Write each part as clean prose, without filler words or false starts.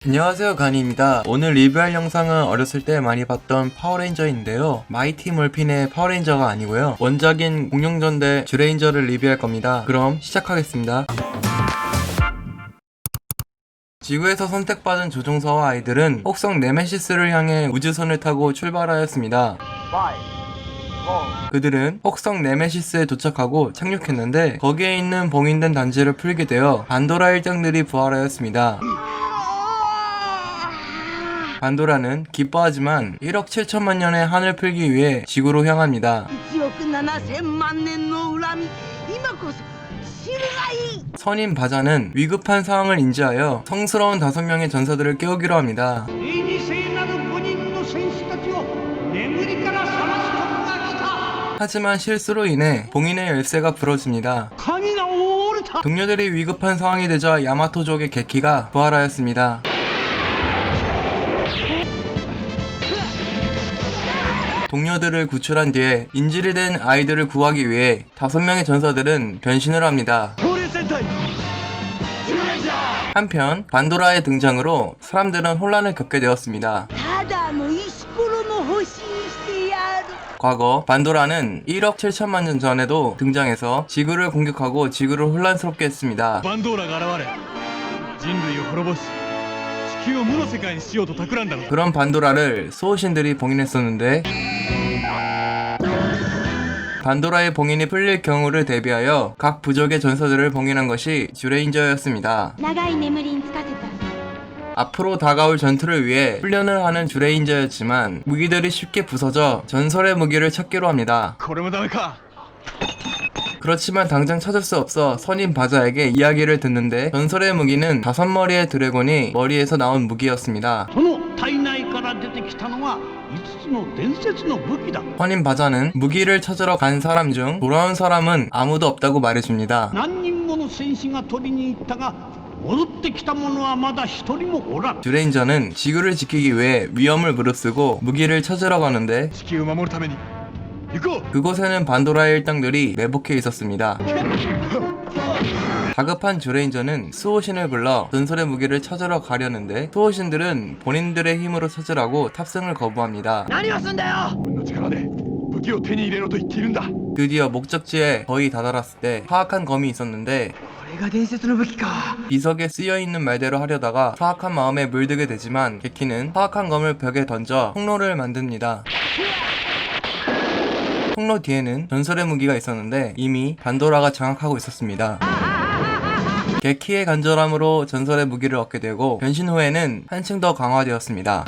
안녕하세요, 가니입니다. 오늘 리뷰할 영상은 어렸을 때 많이 봤던 파워레인저인데요, 마이티 몰핀의 파워레인저가 아니고요, 원작인 공룡전대 쥬레인저를 리뷰할 겁니다. 그럼 시작하겠습니다. 지구에서 선택받은 조종사와 아이들은 혹성 네메시스를 향해 우주선을 타고 출발하였습니다. 그들은 혹성 네메시스에 도착하고 착륙했는데, 거기에 있는 봉인된 단지를 풀게 되어 반도라 일장들이 부활하였습니다. 반도라는 기뻐하지만 1억 7천만 년의 한을 풀기 위해 지구로 향합니다. 선인 바자는 위급한 상황을 인지하여 성스러운 5명의 전사들을 깨우기로 합니다. 하지만 실수로 인해 봉인의 열쇠가 부러집니다. 동료들이 위급한 상황이 되자 야마토족의 게키가 부활하였습니다. 동료들을 구출한 뒤에 인질이 된 아이들을 구하기 위해 5명의 전사들은 변신을 합니다. 한편 반도라의 등장으로 사람들은 혼란을 겪게 되었습니다. 과거 반도라는 1억 7천만 년 전에도 등장해서 지구를 공격하고 지구를 혼란스럽게 했습니다. 그런 반도라를 수호신들이 봉인했었는데, 반도라의 봉인이 풀릴 경우를 대비하여 각 부족의 전사들을 봉인한 것이 쥬레인저였습니다. 앞으로 다가올 전투를 위해 훈련을 하는 쥬레인저였지만 무기들이 쉽게 부서져 전설의 무기를 찾기로 합니다. 그렇지만 당장 찾을 수 없어 선인 바자에게 이야기를 듣는데, 전설의 무기는 5머리의 드래곤이 머리에서 나온 무기였습니다. 선인 바자는 무기를 찾으러 간 사람 중 돌아온 사람은 아무도 없다고 말해줍니다. 쥬레인저는 지구를 지키기 위해 위험을 무릅쓰고 무기를 찾으러 가는데, 그곳에는 반도라의 일당들이 매복해 있었습니다. 다급한 쥬레인저는 수호신을 불러 전설의 무기를 찾으러 가려는데, 수호신들은 본인들의 힘으로 찾으라고 탑승을 거부합니다. 드디어 목적지에 거의 다다랐을 때 사악한 검이 있었는데, 비석에 쓰여있는 말대로 하려다가 사악한 마음에 물들게 되지만, 게키는 사악한 검을 벽에 던져 통로를 만듭니다. 통로 뒤에는 전설의 무기가 있었는데 이미 반도라가 장악하고 있었습니다. 게키의 간절함으로 전설의 무기를 얻게 되고, 변신 후에는 한층 더 강화되었습니다.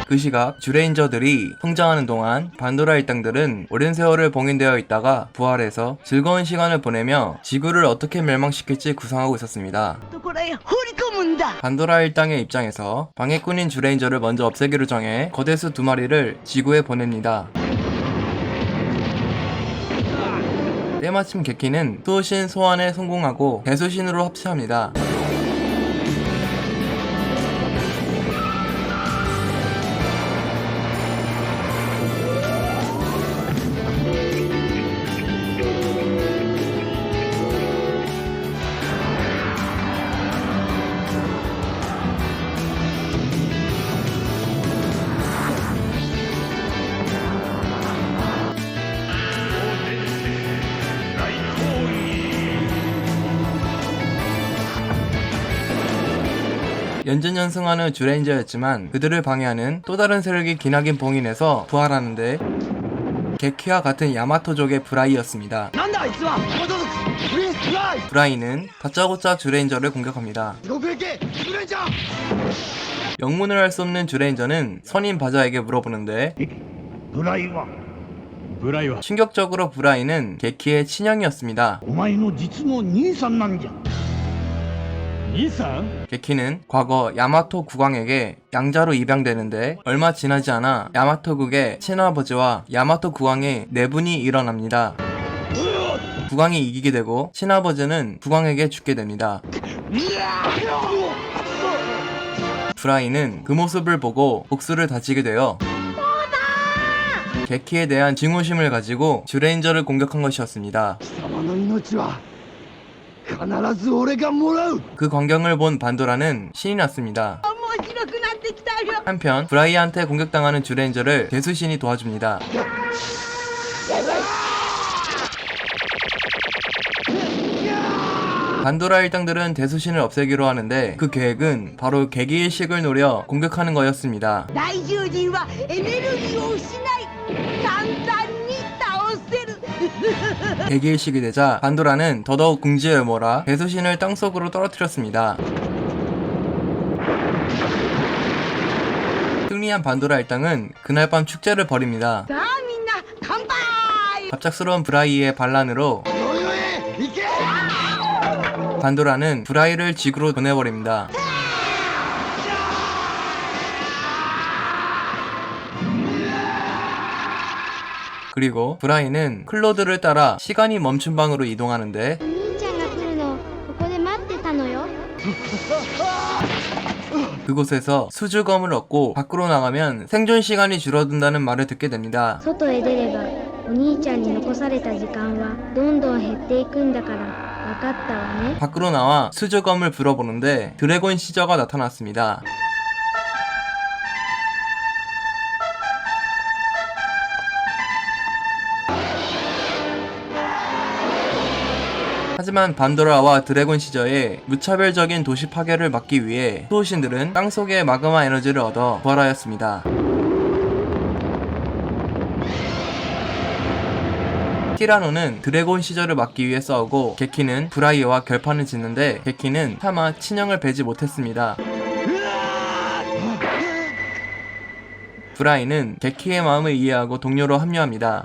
그 시각 쥬레인저들이 성장하는 동안 반도라 일당들은 오랜 세월을 봉인되어 있다가 부활해서 즐거운 시간을 보내며 지구를 어떻게 멸망시킬지 구상하고 있었습니다. 반도라 일당의 입장에서 방해꾼인 쥬레인저를 먼저 없애기로 정해 거대수 2마리를 지구에 보냅니다. 때마침 게키는 수호신 소환에 성공하고 대수신으로 합체합니다. 연전연승하는 쥬레인저였지만 그들을 방해하는 또 다른 세력이 기나긴 봉인해서 부활하는데, 게키와 같은 야마토족의 브라이였습니다. 브라이는 다짜고짜 쥬레인저를 공격합니다. 영문을 할 수 없는 쥬레인저는 선인 바자에게 물어보는데, 충격적으로 브라이는 게키의 친형이었습니다. 게키는 과거 야마토 국왕에게 양자로 입양되는데, 얼마 지나지 않아 야마토국의 친아버지와 야마토 국왕의 내분이 일어납니다. 국왕이 이기게 되고 친아버지는 국왕에게 죽게 됩니다. 브라이는 그 모습을 보고 복수를 다지게 되어 게키에 대한 증오심을 가지고 쥬레인저를 공격한 것이었습니다. 必ず俺がもらう。 그 광경을 본 반도라는 신이 났습니다. 한편 브라이한테 공격당하는 쥬레인저를 대수신이 도와줍니다. 반도라 일당들은 대수신을 없애기로 하는데 그 계획은 바로 개기일식을 노려 공격하는 거였습니다. 개기일식이 되자 반도라는 더더욱 궁지에 몰아 대수신을 땅속으로 떨어뜨렸습니다. 승리한 반도라 일당은 그날 밤 축제를 벌입니다. 갑작스러운 브라이의 반란으로 반도라는 브라이를 지구로 보내버립니다. 그리고 브라이는 클로드를 따라 시간이 멈춘 방으로 이동하는데 그곳에서 수주검을 얻고 밖으로 나가면 생존 시간이 줄어든다는 말을 듣게 됩니다. 밖으로 나와 수주검을 불어보는데 드래곤 시저가 나타났습니다. 하지만 반도라와 드래곤 시저의 무차별적인 도시 파괴를 막기 위해 수호신들은 땅속의 마그마 에너지를 얻어 부활하였습니다. 티라노는 드래곤 시저를 막기 위해 싸우고 게키는 브라이와 결판을 짓는데 게키는 차마 친형을 베지 못했습니다. 브라이는 게키의 마음을 이해하고 동료로 합류합니다.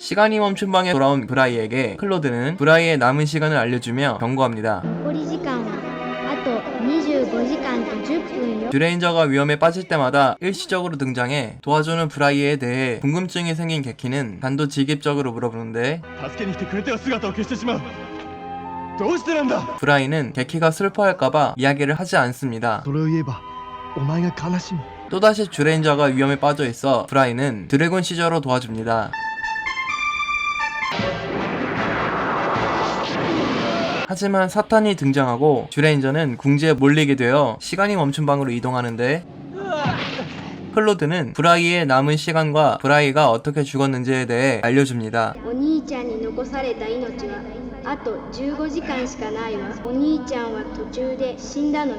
시간이 멈춘 방에 돌아온 브라이에게 클로드는 브라이의 남은 시간을 알려주며 경고합니다. 듀레인저가 위험에 빠질 때마다 일시적으로 등장해 도와주는 브라이에 대해 궁금증이 생긴 게키는 단도직입적으로 물어보는데 브라이는 게키가 슬퍼할까봐 이야기를 하지 않습니다. 또다시 듀레인저가 위험에 빠져있어 브라이는 드래곤 시저로 도와줍니다. 하지만 사탄이 등장하고 듀레인저는 궁지에 몰리게 되어 시간이 멈춘 방으로 이동하는데 클로드는 브라이의 남은 시간과 브라이가 어떻게 죽었는지에 대해 알려줍니다.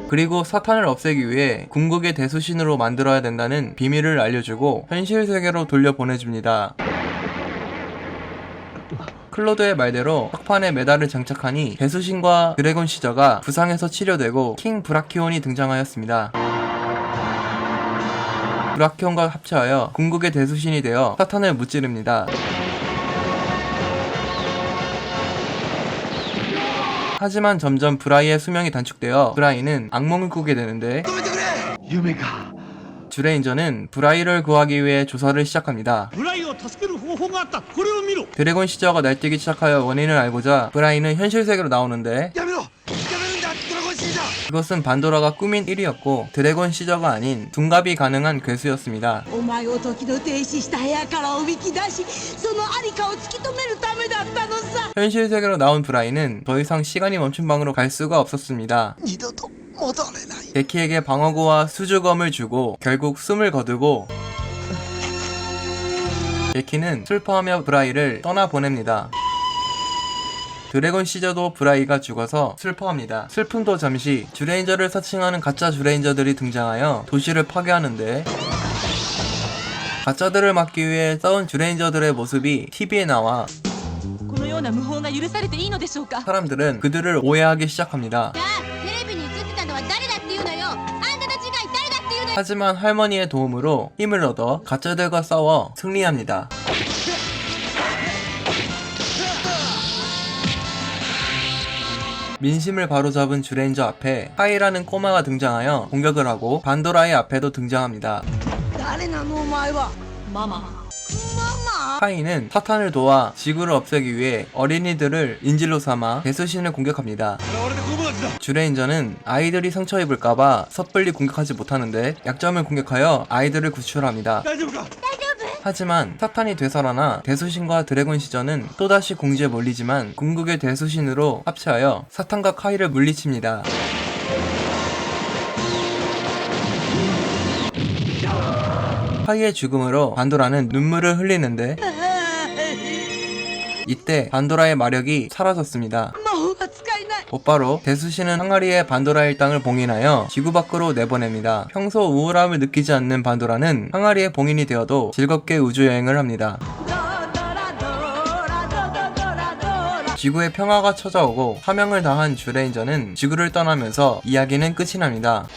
그리고 사탄을 없애기 위해 궁극의 대수신으로 만들어야 된다는 비밀을 알려주고 현실 세계로 돌려보내줍니다. 클로드의 말대로 석판에 메달을 장착하니 대수신과 드래곤 시저가 부상에서 치료되고 킹 브라키온이 등장하였습니다. 브라키온과 합체하여 궁극의 대수신이 되어 사탄을 무찌릅니다. 하지만 점점 브라이의 수명이 단축되어 브라이는 악몽을 꾸게 되는데 듀레인저는 브라이를 구하기 위해 조사를 시작합니다. 드래곤 시저가 날뛰기 시작하여 원인을 알고자 브라이는 현실 세계로 나오는데 그것은 반도라가 꾸민 일이었고 드래곤 시저가 아닌 둔갑이 가능한 괴수였습니다. 현실 세계로 나온 브라이는 더 이상 시간이 멈춘 방으로 갈 수가 없었습니다. 게키에게 방어구와 수주검을 주고 결국 숨을 거두고 게키는 슬퍼하며 브라이를 떠나보냅니다. 드래곤 시저도 브라이가 죽어서 슬퍼합니다. 슬픔도 잠시 듀레인저를 사칭하는 가짜 듀레인저들이 등장하여 도시를 파괴하는데 가짜들을 막기 위해 싸운 듀레인저들의 모습이 TV에 나와 사람들은 그들을 오해하기 시작합니다. 하지만 할머니의 도움으로 힘을 얻어 가짜들과 싸워 승리합니다. 민심을 바로잡은 듀레인저 앞에 카이라는 꼬마가 등장하여 공격을 하고 반도라의 앞에도 등장합니다. 카이는 사탄을 도와 지구를 없애기 위해 어린이들을 인질로 삼아 대수신을 공격합니다. 듀레인저는 아이들이 상처 입을까봐 섣불리 공격하지 못하는데 약점을 공격하여 아이들을 구출합니다. 하지만 사탄이 되살아나 대수신과 드래곤 시저는 또다시 공주에 몰리지만 궁극의 대수신으로 합체하여 사탄과 카이를 물리칩니다. 카이의 죽음으로 반도라는 눈물을 흘리는데 이때 반도라의 마력이 사라졌습니다. 魔法が使えない。 곧바로 대수신은 항아리에 반도라 일당을 봉인하여 지구 밖으로 내보냅니다. 평소 우울함을 느끼지 않는 반도라는 항아리의 봉인이 되어도 즐겁게 우주여행을 합니다. ドラドラドドドラドラ。 지구에 평화가 찾아오고 사명을 다한 주레인저는 지구를 떠나면서 이야기는 끝이 납니다.